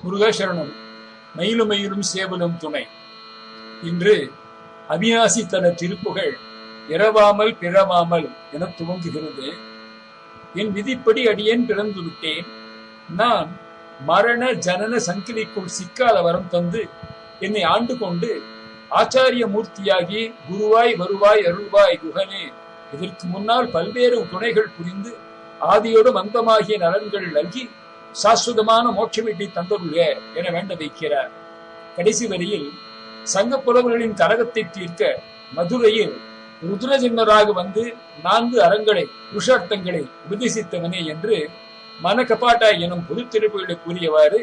முருகசரணம். மயிலும் மயிலும் சேவலும் துணை. இன்று அவிநாசி தல திருப்புகழ் இரவாமல் பிறவாமல் என துவங்குகிறது. என் விதிப்படி அடியேன் பிறந்து விட்டேன். நான் மரண ஜனன சங்கிலிக்குள் சிக்காத வரம் தந்து என்னை ஆண்டு கொண்டு ஆச்சாரிய மூர்த்தியாகி குருவாய் வருவாய் அருள்வாய் குகனே, இதற்கு முன்னால் பல்வேறு துணைகள் புரிந்து ஆதியோடு மந்தமாகிய நலன்கள் நல்கி சாஸ்வதமான மோட்ச வீட்டை தந்தருக என வேண்ட வைக்கிறார். கடைசி வரியில் சங்க புலவர்களின் கலகத்தை தீர்க்க மதுரையில் ருத்ரஜன்மராக வந்து 4 அறங்களை புருஷார்த்தங்களை உபதேசித்தவனே என்று மனகபாட்டா எனும் பொது திருப்புகளை கூறியவாறு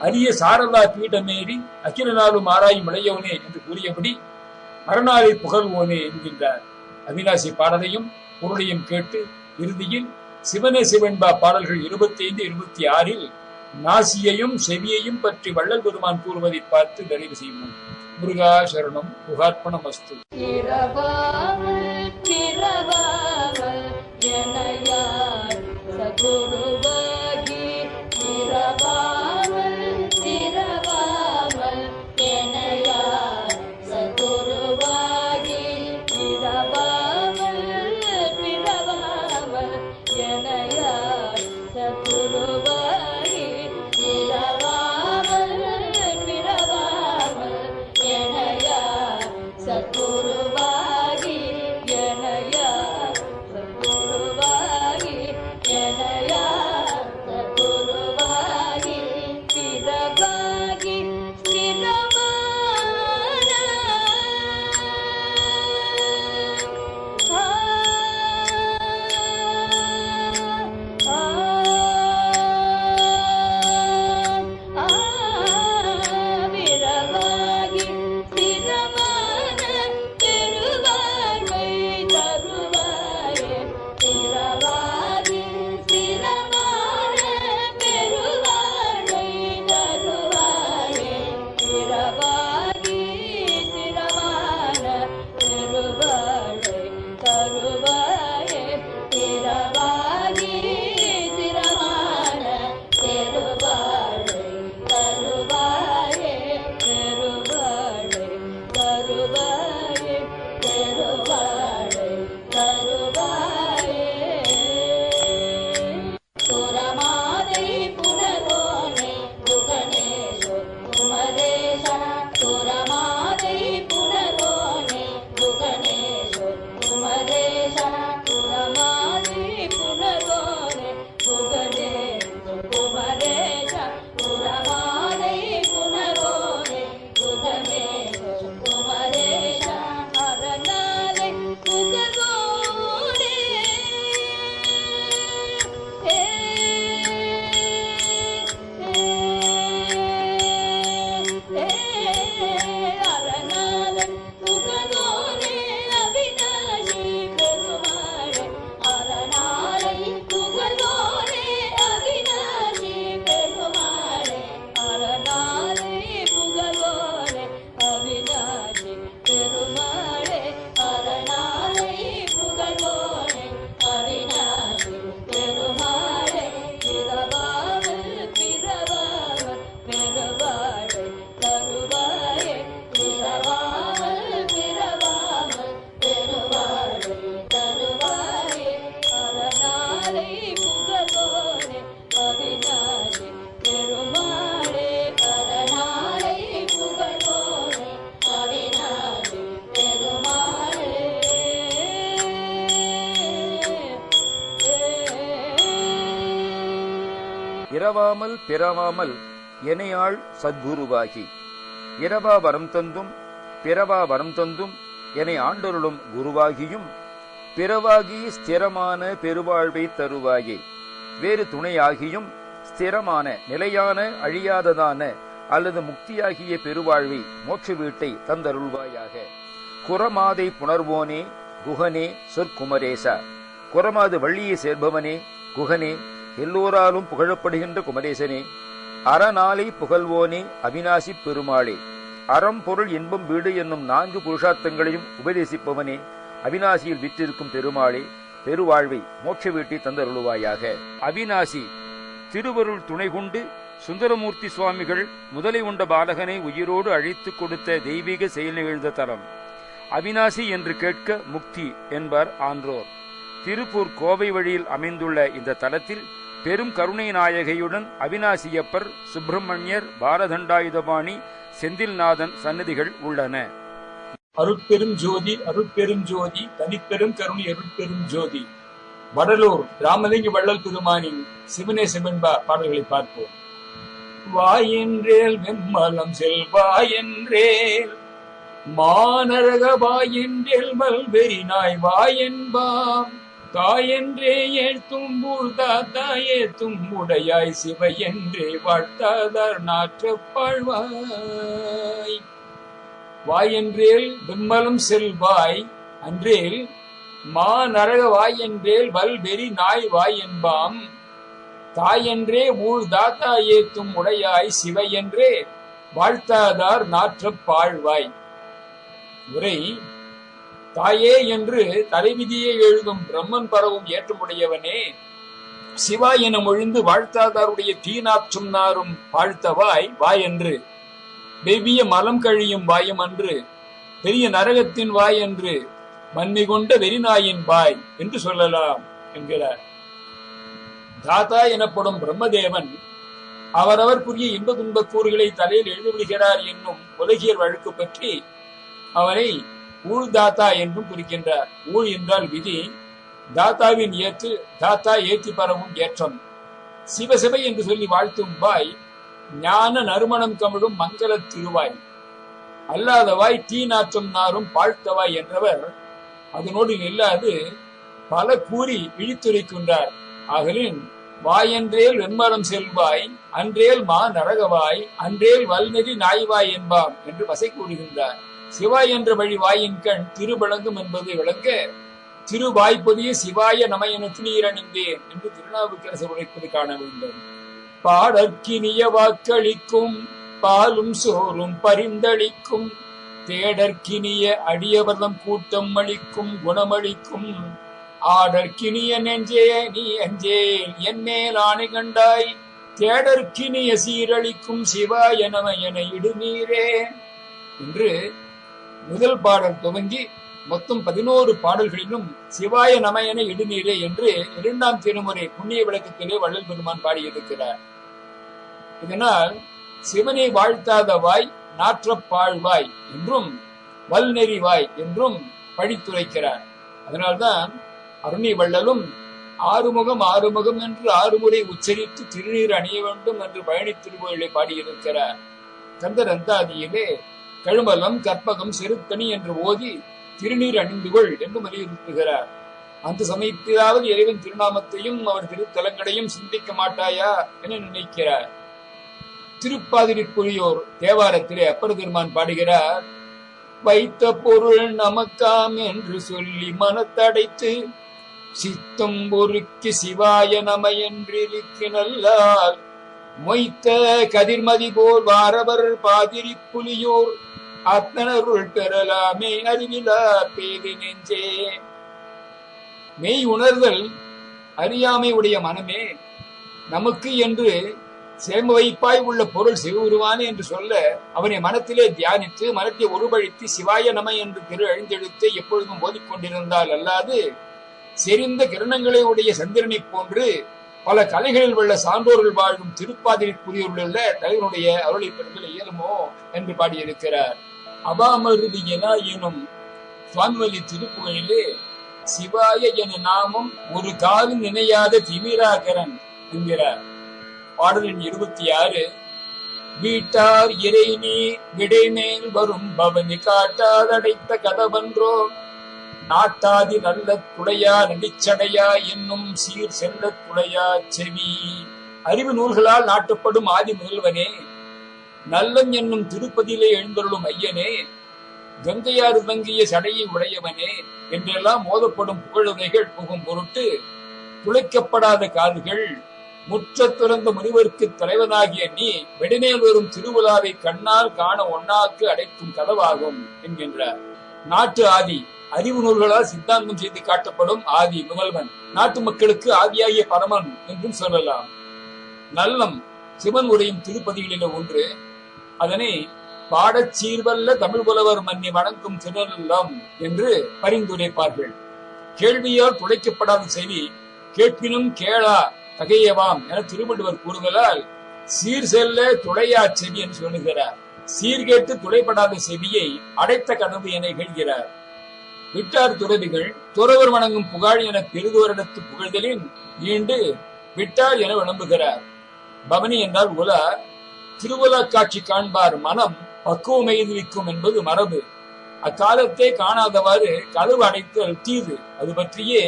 அரிய சாரதா பீடமேறி அகில நாளும் ஆராயும் இளையவனே என்று கூறியபடி மறுநாளை புகழ்வோனே என்கின்றார். அவிநாசி பாடலையும் பொருளையும் கேட்டு இறுதியில் சிவனே சிவன்பா பாடல்கள் 25, 26 நாசியையும் செவியையும் பற்றி வள்ளல் பெருமான் கூறுவதை பார்த்து நிறைவு செய்வோம். முருகா சரணம். புகார்ப்பணம் அஸ்து. இரவாமல் பிறவாமல் எனையாள் சத்குருவாகி இரவா வரம் தந்தும் பிறவா வரம் தந்தும் என்னை ஆண்டருளும் குருவாகியும் பிறவாகி ஸ்திரமான பெருவாழ்வை தருவாயே. வேறு துணையாகியும் ஸ்திரமான நிலையான அழியாததான அல்லது முக்தியாகிய பெருவாழ்வை மோட்ச வீட்டை தந்தருள்வாயாக. குரமாதை புணர்வோனே குகனே சொற்குமரேசா. குரமாது வள்ளியை சேர்பவனே குகனே, எல்லோராலும் புகழப்படுகின்ற குமரேசனே, அறநாளை புகழ்வோனே அவிநாசி பெருமாளே, அறம் பொருள் இன்பம் வீடு என்னும் 4 புருஷார்த்தங்களையும் உபதேசிப்பவனே, அவிநாசியில் விற்றிருக்கும் பெருமாளே, பெருவாழ்வை மோட்ச வீட்டை தந்தருளுவாயாக. அவிநாசி திருவருள் துணை கொண்டு சுந்தரமூர்த்தி சுவாமிகள் முதலை உண்ட பாலகனை உயிரோடு அழித்துக் கொடுத்த தெய்வீக செயல் நிகழ்ந்த தலம். அவிநாசி என்று கேட்க முக்தி என்பார் ஆன்றோர். திருப்பூர் கோவை வழியில் அமைந்துள்ள இந்த தலத்தில் பெரும் கருணை நாயகையுடன் அவிநாசியப்பர், சுப்பிரமணியர், பாலதண்டாயுதபாணி, செந்தில்நாதன் சன்னதிகள் உள்ளன. அருட்பெரும் ஜோதி, அருட்பெரும் ஜோதி, தனிப்பெரும் கருணை அருட்பெரும் ஜோதி. வடலூர் ராமலிங்க வள்ளல் பெருமானின் சிவனே சிவன்பா பாடல்களை பார்ப்போம். வாயென்றேல் வெம்மலம் செல்வாயென்றேல் மாநரக வாயென்றேல் மல்வெறி நாய் வாயென்பாம் தாயென்றே ஏழ்த்தும்பூர் தாத்தாயே தும்புடையாய் சிவையென்றே வாழ்த்தாதார் நாற்றப்பாழ்வாய். வாயென்றேல் வெம்மலம் செல்வாய் அன்றேல் மாநரக வாயென்றேல் வல்வெறி நாய் வாயென்பாம் தாயென்றே ஊழ் தாத்தா ஏத்தும் உடையாய் சிவையென்றே வாழ்த்தாதார் நாற்றப்பாழ்வாய். உரை: தாயே என்று தலைவிதியை எழுதும் பிரம்மன் பரவும் ஏற்றமுடையவனே, சிவா என மொழிந்து வாழ்த்தாதாருடைய தீநாற்றும் நாரும் வாழ்த்தவாய் வாயென்று, வெவ்விய மலம் கழியும் வாயம் அன்று, பெரிய நரகத்தின் வாய் என்று, மன்னி கொண்ட வெறிநாயின் வாய் என்று சொல்லலாம் என்கிறார். தாத்தா எனப்படும் பிரம்மதேவன் அவரவர்க்குரிய இன்ப துன்பக் கூறுகளை தலையில் எழுதிவிடுகிறார் என்னும் உலகியல் வழக்கு பற்றி அவரை ஊழ் தாத்தா என்றும் குறிக்கின்றார். ஊழ் என்றால் விதி, தாத்தாவின் ஏற்று, தாத்தா ஏற்றி பரவும் ஏற்றம். சிவசிவை என்று சொல்லி வாழ்த்தும் வாய் ஞான நறுமணம் கமிழும் மங்கள திருவாய். அல்லாதவாய் தீ நாற்றம் நாரும் பாழ்த்தவாய் என்றவர் அதனோடு நில்லாது பல கூறி இழித்துரைக்கின்றார். ஆகலின் வாயென்றேல் வெண்மரம் செல்வாய் அன்றேல் மா நரகவாய் அன்றேல் வல்நெறி நாய்வாய் என்பாம் என்று வசை கூறுகின்றார். சிவாய் என்ற வழி வாயின் கண் திருவிளங்கும் என்பதை விளங்க திருவாய்ப்பதிய சிவாய நம என திருநீரணிந்தேன் என்று திருநாவுக்கரசர் உரைப்பது காண வேண்டும். பாடற்கினிய வாக்களிக்கும் பாலும் சோறும் பரிந்தளிக்கும் தேடற்கினிய அடியவர்தம் கூட்டம் அளிக்கும் குணமளிக்கும் ஆடற்கினிய நெஞ்சே நீ அஞ்சேல் என் மேல் ஆணை கண்டாய் தேடற்கினிய சீரழிக்கும் சிவாய நம என இடுநீரே என்று முதல் பாடல் துவங்கி மொத்தம் 11 பாடல்களிலும் சிவாய நம என இடுநீரே என்று 2ஆம் திருமுறை புண்ணிய விளக்கத்திலே வள்ளல் பெருமான் பாடியிருக்கிறார். இதனால் சிவனை வாழ்த்தாத வாய் நாற்றப்பாழ்வாய் என்றும் வல்நெறி வாய் என்றும் பழித்துரைக்கிறார். அதனால்தான் அருணி வள்ளலும் ஆறுமுகம் ஆறுமுகம் என்று 6 முறை உச்சரித்து திருநீர் அணிய வேண்டும் என்று பழனி திருமுறைகளை பாடியிருக்கிறார். கந்தரந்தாதியிலே கழுமலம் கற்பகம் செருத்தணி என்று ஓதி திருநீர் அணிந்துகொள் என்று வலியுறுத்துகிறார். அந்த சமயத்திலாவது இறைவன் திருநாமத்தையும் அவர் திருத்தலங்களையும் சிந்திக்க மாட்டாயா என நினைக்கிறார். திருப்பாதிரிப்புலியோர் தேவாரத்திலே அப்பர் பெருமான் பாடுகிறார். வைத்த பொருள் நமக்காம் என்று சொல்லி மனத்தடைத்து சித்தம் பொறுக்கி சிவாய நம என்றிருக்கினல்லால் மொய்த்த கதிர்மதி போல் வாரவர் பாதிரி புலியோர் அத்தனருள் பெறலாமே அறிவிலா பேதி நெஞ்சே. மெய் உணர்தல் அறியாமை உடைய மனமே, நமக்கு என்று சேம வைப்பாய் உள்ள பொருள் சிவபெருமானே என்று சொல்ல அவனை மனத்திலே தியானித்து மனத்தை ஒருபழித்து சிவாய நம என்று திரு அழிந்தெழுத்தை எப்பொழுதும் ஓதிக்கொண்டிருந்தால் அல்லாது செறிந்த கிரணங்களை உடைய சந்திரனை போன்று பல கலைகளில் உள்ள சான்றோர்கள் வாழும் திருப்பாதிரி புலியுள்ள தலைவனுடைய அருளை பெறுதல் இயலுமோ என்று பாடியிருக்கிறார். அபாமருதி என எனும் சுவாமிவலி திருப்புகளிலே சிவாய என நாமும் ஒரு காலம் நினையாத திமிராகரன் என்கிறார். பாடலின் 26 வீட்டார் இறை நீர் விடைமேல் வரும் பவனி காட்டாதடைத்த கதவன்றோ நாட்டாதி நல்ல துளையா நடிச்சடையா என்னும் சீர் செல்ல துளையா செவி. அறிவு நூல்களால் நாட்டப்படும் ஆதி முதல்வனே, நல்லம் என்னும் திருப்பதியிலே எழுந்தருளும் ஐயனே, கங்கையாறு தங்கிய சடையை உடையவனே என்றெல்லாம் மோதப்படும் புகழுதைகள் புகும் பொருட்டு துளைக்கப்படாத காதுகள், முற்ற துறந்த முனிவருக்கு தலைவனாகிய நீ வெடிமேல் வரும் திருவிழாவை கண்ணால் காண ஒன்னாக்கு அடைக்கும் கதவாகும் என்கின்றார். நாட்டு ஆதி அறிவு நூல்களால் சித்தாந்தம் செய்து காட்டப்படும் ஆதி முதல்வன், நாட்டு மக்களுக்கு ஆதியாகிய பரமன் என்றும் சொல்லலாம். நல்லம் சிவன் உரையும் திருப்பதிகளில ஒன்று. அதனை பாடச் சீர்வல்ல தமிழ் புலவர் மன்னி வணங்கும் திருநல்லம் என்று பரிந்துரைப்பார்கள். கேள்வியால் துளைக்கப்படாத செவி கேட்பினும் கேளா தகையவாம் என திருவள்ளுவர் கூறுவதால் சீர் செல்ல துளையா செவி என்று சொல்லுகிறார். சீர்கேட்டு துளைப்படாத செவியை அடைத்த கனவு என இகழ்கிறார். விட்டார் துறவிகள் துறவர் வணங்கும் புகழ் என பெருதோரிடத்து புகழ்தலின் ஈண்டு விட்டார் என விளம்புகிறார். பவனி என்றால் உலா. திருவுலா காட்சி காண்பார் மனம் பக்குவம் எய்திருக்கும் என்பது மரபு. அக்காலத்தை காணாதவாறு களவு அடைத்தல் தீது. அது பற்றியே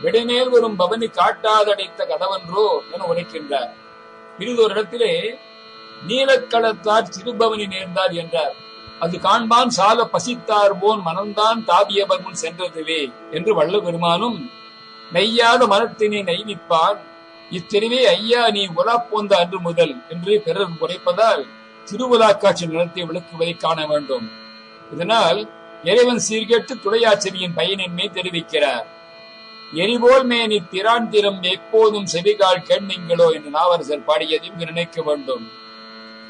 விடைமேல் வரும் பவனி காட்டாதடைத்த கதவன்றோ என உரைக்கின்றார். பிரிதோர் இடத்திலே நீலக்களத்தார் திருபவனி நேர்ந்தார் என்றார். அது காண்பான் சால பசித்தார் போன் மனம்தான் தாவியவர் முன் சென்றதுவே என்று வள்ள பெருமானும் நெய்யாத மனத்தினை நெய்விப்பான் இத்தெருவே ஐயா நீ உலா போந்த அன்று முதல் என்று பிறர் உரைப்பதால் திருவுலா காட்சி நிலத்தை விளக்குவதை காண வேண்டும். இதனால் இறைவன் சீர்கேட்டு துளையாச்செவியின் பயனின்மை தெரிவிக்கிறார். எரிபோல் மேனி திரான் திறம் எப்போதும் செவிகால் கேள்விங்களோ என்று நாவரசர் பாடியதையும் நினைக்க வேண்டும்.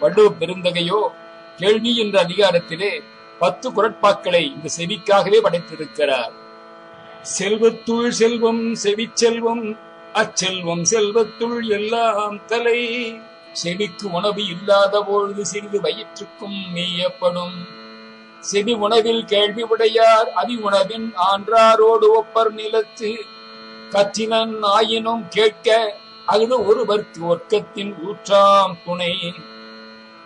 வள்ளுவ பெருந்தகையோ கேள்வி என்ற அதிகாரத்திலே 10 குறட்பாக்களை இந்த செவிக்காகவே படைத்திருக்கிறார். செல்வத்துள் செல்வம் செவி செல்வம் அச்செல்வம் செல்வத்துள் எல்லாம் தலை. செவிக்கு உணவு இல்லாத பொழுது சிறிது வயிற்றுக்கும் மேயப்படும். செவி உணவில் கேள்வி உடையார் அவி உணவின் ஆன்றாரோடு ஒப்பர் நிலத்து. கற்றினன் ஆயினும் கேட்க அகுது ஒருவர்க்கு ஒர்க்கத்தின் ஊற்றாம் துணை.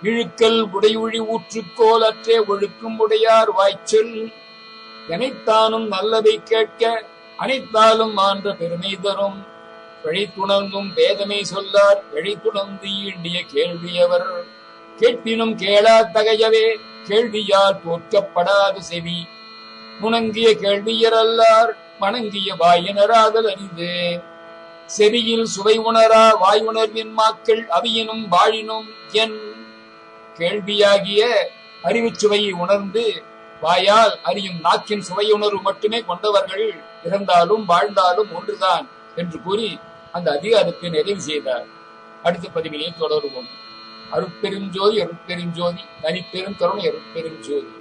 இழுக்கல் உடையுழி ஊற்றுக்கோல் அற்றே ஒழுக்கும் உடையார் வாய்ச்சொல். எனைத்தானும் நல்லதை கேட்க அனைத்தாலும் ஆன்ற பெருமை தரும். வழித்துணர்ந்தும் வேதமை சொல்லார் வழித்துணர்ந்து ஈண்டிய கேள்வியவர். கேட்பினும் கேளா தகையவே கேள்வியால் தோற்கப்படாத செவி. முணங்கிய கேள்வியர் அல்லார் வணங்கிய வாயினராதல் அறிந்து. செவியில் சுவை உணரா வாய் உணர்வின் மாக்கள் அவியினும் வாழினும் என். கேள்வியாகிய அறிவு சுவையை உணர்ந்து வாயால் அறியும் நாக்கின் சுவையுணர்வு மட்டுமே கொண்டவர்கள் இறந்தாலும் வாழ்ந்தாலும் ஒன்றுதான் என்று கூறி அந்த அதிகாரத்தை நிறைவு செய்தார். அடுத்த பதிவிலே தொடருவோம். அருட்பெருஞ்சோதி அருட்பெருஞ்சோதி தனிப்பெரும் கருணை அருட்பெருஞ்சோதி.